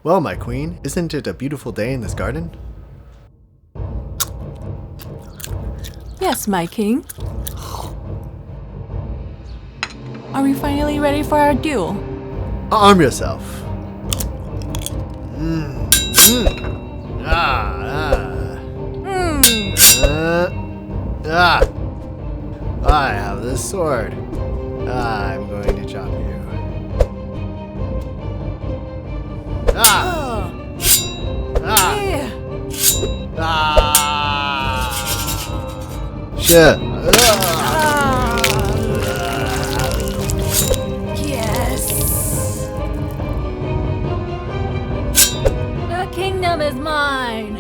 Well, my queen, isn't it a beautiful day in this garden? Yes, my king. Are we finally ready for our duel? Arm yourself. I have this sword. I'm going to chop you. Shit. Yes. The kingdom is mine.